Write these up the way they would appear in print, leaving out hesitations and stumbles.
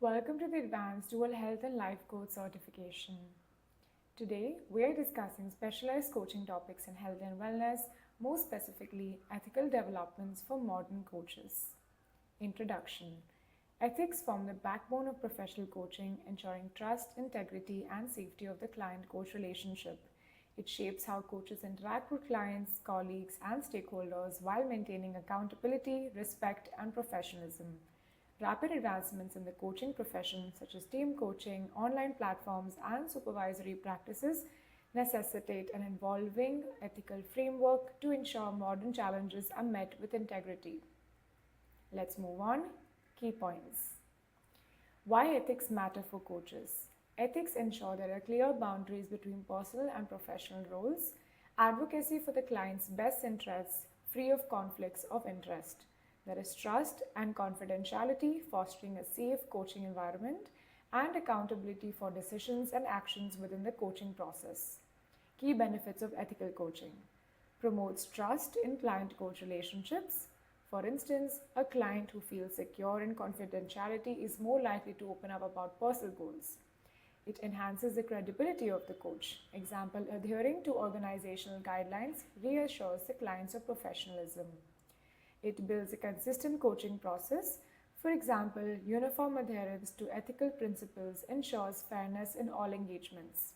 Welcome to the Advanced Dual Health and Life Coach Certification. Today, we are discussing specialized coaching topics in health and wellness, more specifically, ethical developments for modern coaches. Introduction. Ethics form the backbone of professional coaching, ensuring trust, integrity, and safety of the client-coach relationship. It shapes how coaches interact with clients, colleagues, and stakeholders while maintaining accountability, respect, and professionalism. Rapid advancements in the coaching profession, such as team coaching, online platforms, and supervisory practices, necessitate an evolving ethical framework to ensure modern challenges are met with integrity. Let's move on. Key points. Why ethics matter for coaches? Ethics ensure there are clear boundaries between personal and professional roles, advocacy for the client's best interests, free of conflicts of interest. There is trust and confidentiality, fostering a safe coaching environment, and accountability for decisions and actions within the coaching process. Key benefits of ethical coaching. Promotes trust in client-coach relationships. For instance, a client who feels secure in confidentiality is more likely to open up about personal goals. It enhances the credibility of the coach. Example, adhering to organizational guidelines reassures the clients of professionalism. It builds a consistent coaching process. For example, uniform adherence to ethical principles ensures fairness in all engagements.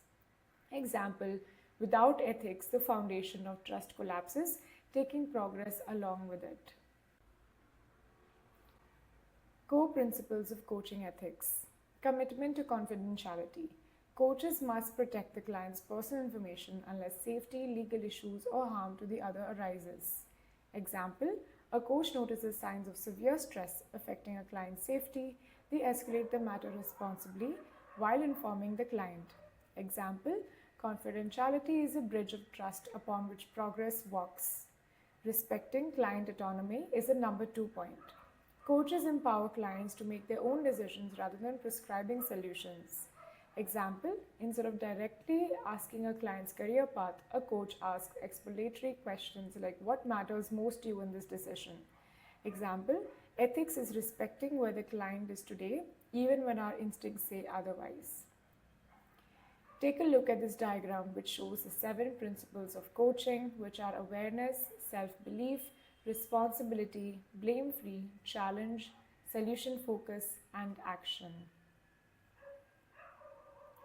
Example, without ethics, the foundation of trust collapses, taking progress along with it. Core principles of coaching ethics. Commitment to confidentiality. Coaches must protect the client's personal information unless safety, legal issues, or harm to the other arises. Example, a coach notices signs of severe stress affecting a client's safety. They escalate the matter responsibly while informing the client. Example, confidentiality is a bridge of trust upon which progress walks. Respecting client autonomy is the number 2 point. Coaches empower clients to make their own decisions rather than prescribing solutions. Example, instead of directly asking a client's career path, a coach asks exploratory questions like what matters most to you in this decision. Example, ethics is respecting where the client is today, even when our instincts say otherwise. Take a look at this diagram, which shows the 7 principles of coaching, which are awareness, self-belief, responsibility, blame-free, challenge, solution focus, and action.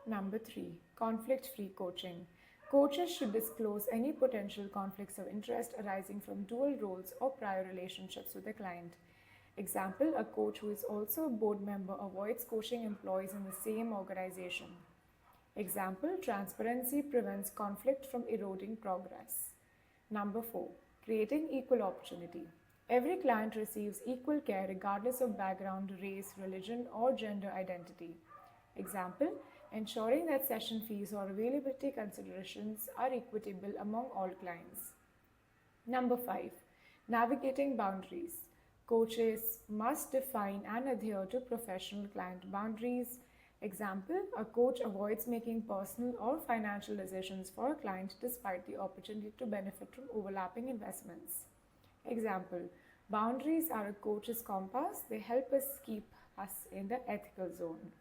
Number 3. Conflict-free coaching. Coaches should disclose any potential conflicts of interest arising from dual roles or prior relationships with the client. Example, a coach who is also a board member avoids coaching employees in the same organization. Example, transparency prevents conflict from eroding progress. Number 4. Creating equal opportunity. Every client receives equal care regardless of background, race, religion, or gender identity. Example, ensuring that session fees or availability considerations are equitable among all clients. Number 5. Navigating boundaries. Coaches must define and adhere to professional client boundaries. Example, a coach avoids making personal or financial decisions for a client despite the opportunity to benefit from overlapping investments. Example, boundaries are a coach's compass. They help us keep us in the ethical zone.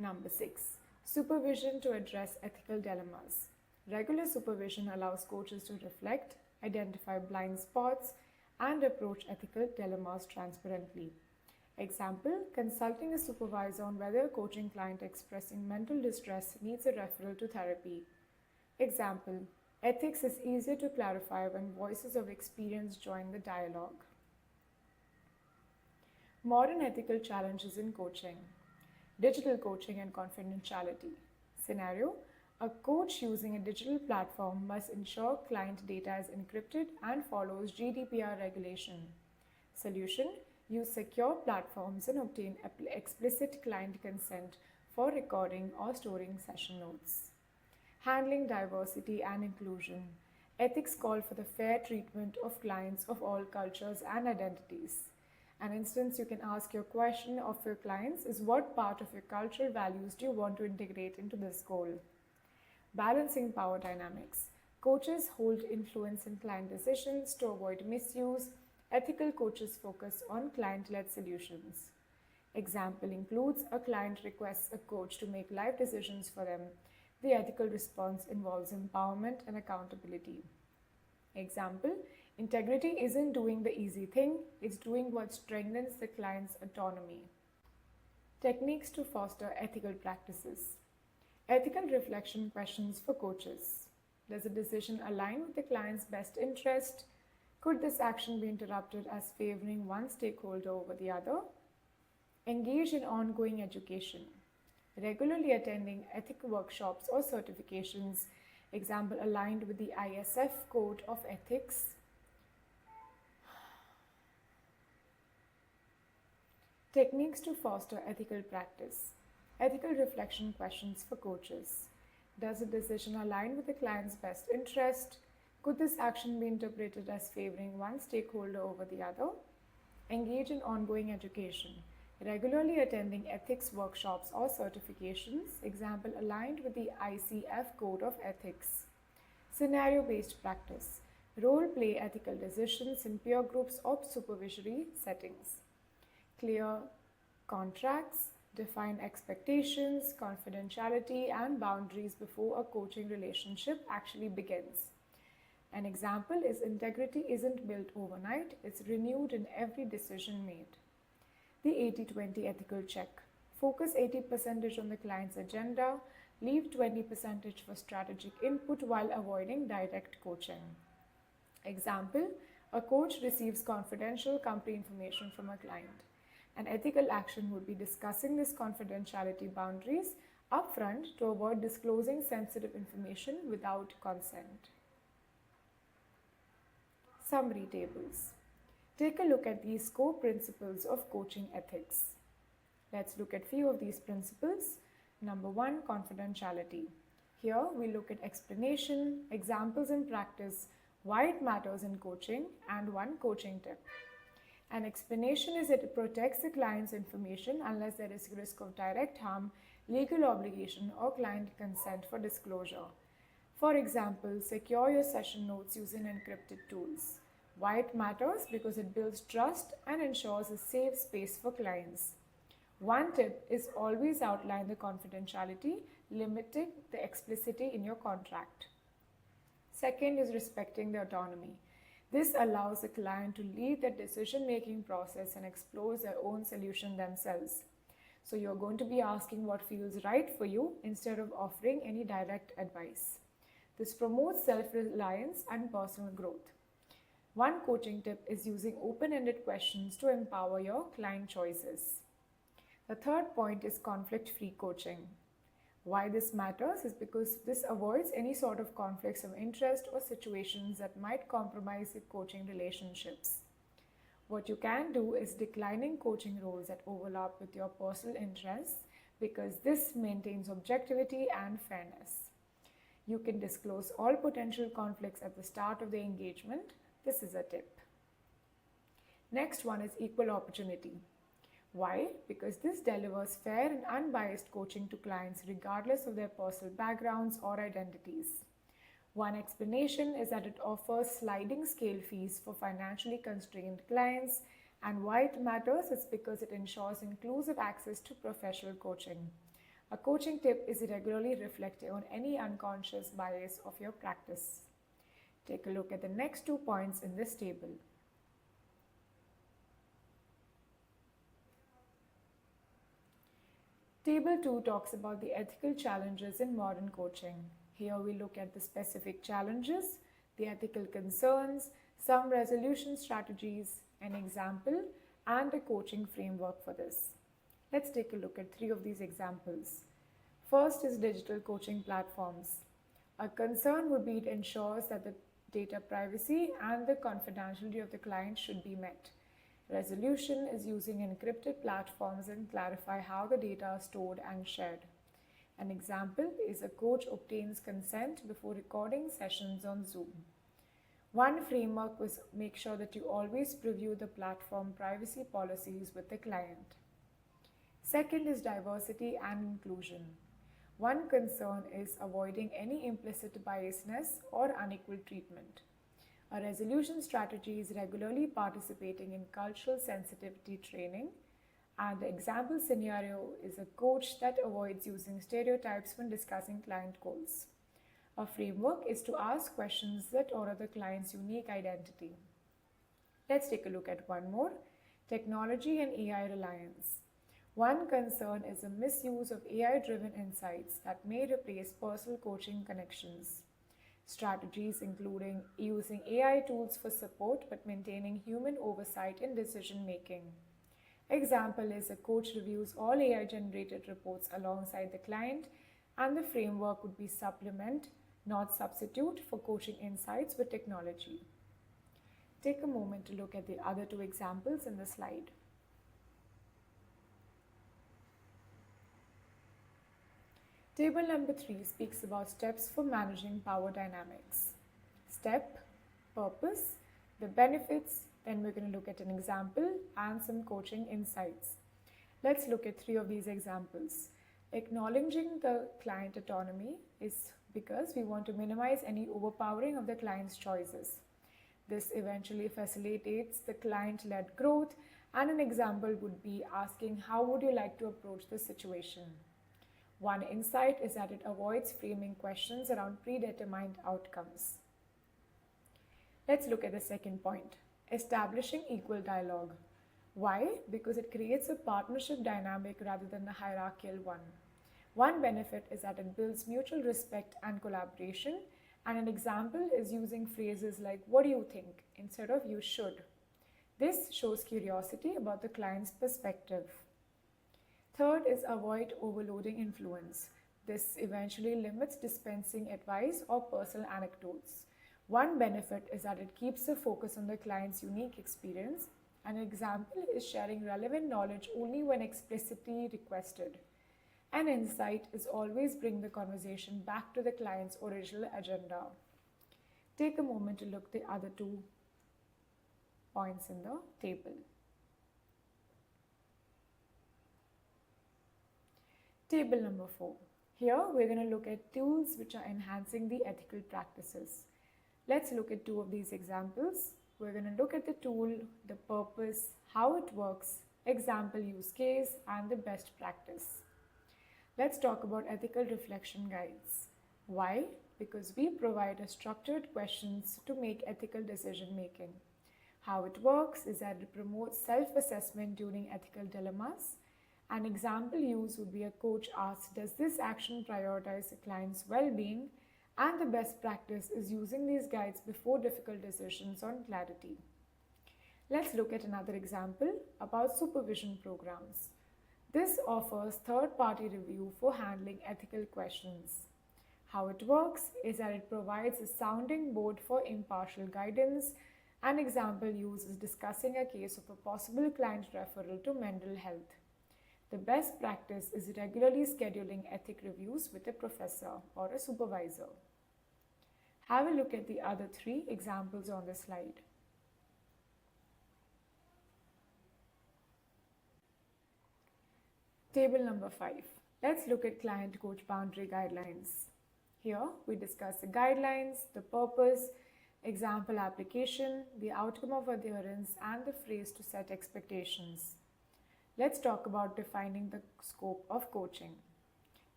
Number 6. Supervision to address ethical dilemmas. Regular supervision allows coaches to reflect, identify blind spots, and approach ethical dilemmas transparently. Example, consulting a supervisor on whether a coaching client expressing mental distress needs a referral to therapy. Example, ethics is easier to clarify when voices of experience join the dialogue. Modern ethical challenges in coaching. Digital coaching and confidentiality. Scenario, a coach using a digital platform must ensure client data is encrypted and follows GDPR regulation. Solution, use secure platforms and obtain explicit client consent for recording or storing session notes. Handling diversity and inclusion. Ethics call for the fair treatment of clients of all cultures and identities. An instance you can ask your question of your clients is what part of your cultural values do you want to integrate into this goal? Balancing power dynamics. Coaches hold influence in client decisions to avoid misuse. Ethical coaches focus on client-led solutions. Example includes a client requests a coach to make life decisions for them. The ethical response involves empowerment and accountability. Example, integrity isn't doing the easy thing, it's doing what strengthens the client's autonomy. Techniques to foster ethical practices. Ethical reflection questions for coaches. Does a decision align with the client's best interest? Could this action be interpreted as favoring one stakeholder over the other? Engage in ongoing education. Regularly attending ethical workshops or certifications, example aligned with the ISF Code of Ethics. Techniques to foster ethical practice. Ethical reflection questions for coaches. Does a decision align with the client's best interest? Could this action be interpreted as favoring one stakeholder over the other? Engage in ongoing education. Regularly attending ethics workshops or certifications, example aligned with the ICF Code of Ethics. Scenario-based practice. Role-play ethical decisions in peer groups or supervisory settings. Clear contracts. Define expectations, confidentiality, and boundaries before a coaching relationship actually begins. An example is integrity isn't built overnight, it's renewed in every decision made. The 80-20 ethical check. Focus 80% on the client's agenda, leave 20% for strategic input while avoiding direct coaching. Example, a coach receives confidential company information from a client. An ethical action would be discussing this confidentiality boundaries upfront to avoid disclosing sensitive information without consent. Summary tables. Take a look at these core principles of coaching ethics. Let's look at few of these principles. Number 1, confidentiality. Here we look at explanation, examples in practice, why it matters in coaching, and one coaching tip. An explanation is that it protects the client's information unless there is risk of direct harm, legal obligation, or client consent for disclosure. For example, secure your session notes using encrypted tools. Why it matters? Because it builds trust and ensures a safe space for clients. One tip is always outline the confidentiality, limiting the explicitity in your contract. Second is respecting the autonomy. This allows the client to lead the decision-making process and explore their own solution themselves. So you're going to be asking what feels right for you instead of offering any direct advice. This promotes self-reliance and personal growth. One coaching tip is using open-ended questions to empower your client choices. The third point is conflict-free coaching. Why this matters is because this avoids any sort of conflicts of interest or situations that might compromise the coaching relationships. What you can do is declining coaching roles that overlap with your personal interests because this maintains objectivity and fairness. You can disclose all potential conflicts at the start of the engagement. This is a tip. Next one is equal opportunity. Why? Because this delivers fair and unbiased coaching to clients regardless of their personal backgrounds or identities. One explanation is that it offers sliding scale fees for financially constrained clients, and why it matters is because it ensures inclusive access to professional coaching. A coaching tip is regularly reflecting on any unconscious bias of your practice. Take a look at the next 2 points in this table. Table 2 talks about the ethical challenges in modern coaching. Here we look at the specific challenges, the ethical concerns, some resolution strategies, an example, and a coaching framework for this. Let's take a look at 3 of these examples. First is digital coaching platforms. A concern would be it ensures that the data privacy and the confidentiality of the client should be met. Resolution is using encrypted platforms and clarify how the data are stored and shared. An example is a coach obtains consent before recording sessions on Zoom. One framework was make sure that you always preview the platform privacy policies with the client. Second is diversity and inclusion. One concern is avoiding any implicit biasness or unequal treatment. A resolution strategy is regularly participating in cultural sensitivity training. And the example scenario is a coach that avoids using stereotypes when discussing client goals. A framework is to ask questions that honor the client's unique identity. Let's take a look at one more: technology and AI reliance. One concern is a misuse of AI driven insights that may replace personal coaching connections. Strategies including using AI tools for support but maintaining human oversight in decision making. Example is a coach reviews all AI generated reports alongside the client, and the framework would be supplement, not substitute, for coaching insights with technology. Take a moment to look at the other two examples in the slide. Table number 3 speaks about steps for managing power dynamics. Step, purpose, the benefits, then we're going to look at an example and some coaching insights. Let's look at 3 of these examples. Acknowledging the client autonomy is because we want to minimize any overpowering of the client's choices. This eventually facilitates the client-led growth, and an example would be asking, how would you like to approach this situation? One insight is that it avoids framing questions around predetermined outcomes. Let's look at the second point: establishing equal dialogue. Why? Because it creates a partnership dynamic rather than a hierarchical one. One benefit is that it builds mutual respect and collaboration, and an example is using phrases like "what do you think" instead of "you should." This shows curiosity about the client's perspective. Third is avoid overloading influence. This eventually limits dispensing advice or personal anecdotes. One benefit is that it keeps the focus on the client's unique experience. An example is sharing relevant knowledge only when explicitly requested. An insight is always bring the conversation back to the client's original agenda. Take a moment to look at the other 2 points in the table. Table number 4. Here we're going to look at tools which are enhancing the ethical practices. Let's look at 2 of these examples. We're going to look at the tool, the purpose, how it works, example use case, and the best practice. Let's talk about ethical reflection guides. Why? Because we provide structured questions to make ethical decision making. How it works is that it promotes self-assessment during ethical dilemmas. An example use would be a coach asks, does this action prioritize the client's well-being? And the best practice is using these guides before difficult decisions on clarity. Let's look at another example about supervision programs. This offers third-party review for handling ethical questions. How it works is that it provides a sounding board for impartial guidance. An example use is discussing a case of a possible client referral to mental health. The best practice is regularly scheduling ethic reviews with a professor or a supervisor. Have a look at the other 3 examples on the slide. Table number 5. Let's look at client-coach boundary guidelines. Here we discuss the guidelines, the purpose, example application, the outcome of adherence, and the phrase to set expectations. Let's talk about defining the scope of coaching.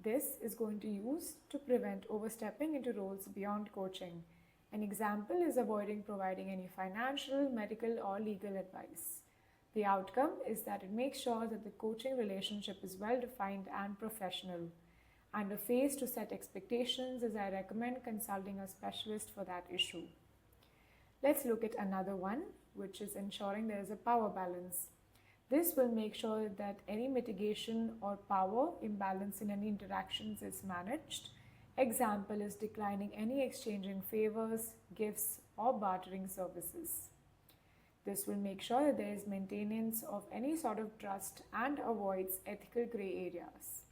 This is going to use to prevent overstepping into roles beyond coaching. An example is avoiding providing any financial, medical, or legal advice. The outcome is that it makes sure that the coaching relationship is well defined and professional. And a phase to set expectations is I recommend consulting a specialist for that issue. Let's look at another one, which is ensuring there is a power balance. This will make sure that any mitigation or power imbalance in any interactions is managed. Example is declining any exchanging favors, gifts, or bartering services. This will make sure that there is maintenance of any sort of trust and avoids ethical gray areas.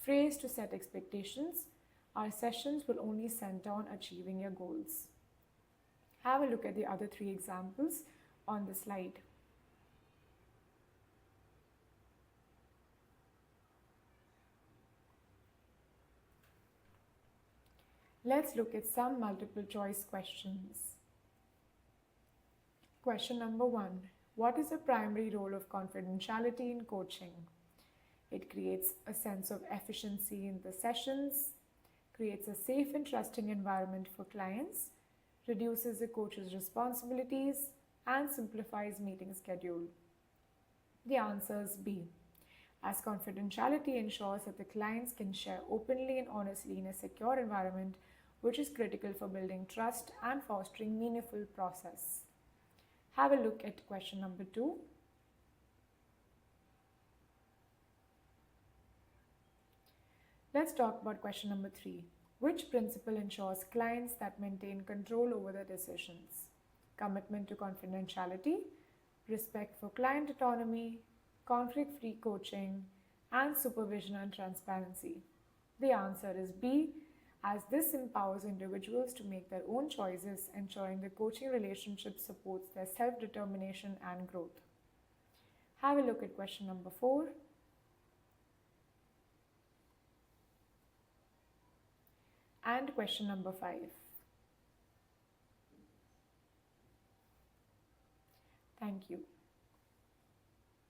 Phrase to set expectations. Our sessions will only center on achieving your goals. Have a look at the other 3 examples on the slide. Let's look at some multiple choice questions. Question number 1. What is the primary role of confidentiality in coaching? It creates a sense of efficiency in the sessions, creates a safe and trusting environment for clients, reduces the coach's responsibilities, and simplifies meeting schedule. The answer is B, as confidentiality ensures that the clients can share openly and honestly in a secure environment, which is critical for building trust and fostering meaningful process. Have a look at question number 2. Let's talk about question number 3. Which principle ensures clients that maintain control over their decisions? Commitment to confidentiality, respect for client autonomy, conflict-free coaching, and supervision and transparency. The answer is B, as this empowers individuals to make their own choices, ensuring the coaching relationship supports their self-determination and growth. Have a look at question number 4. And question number 5. Thank you.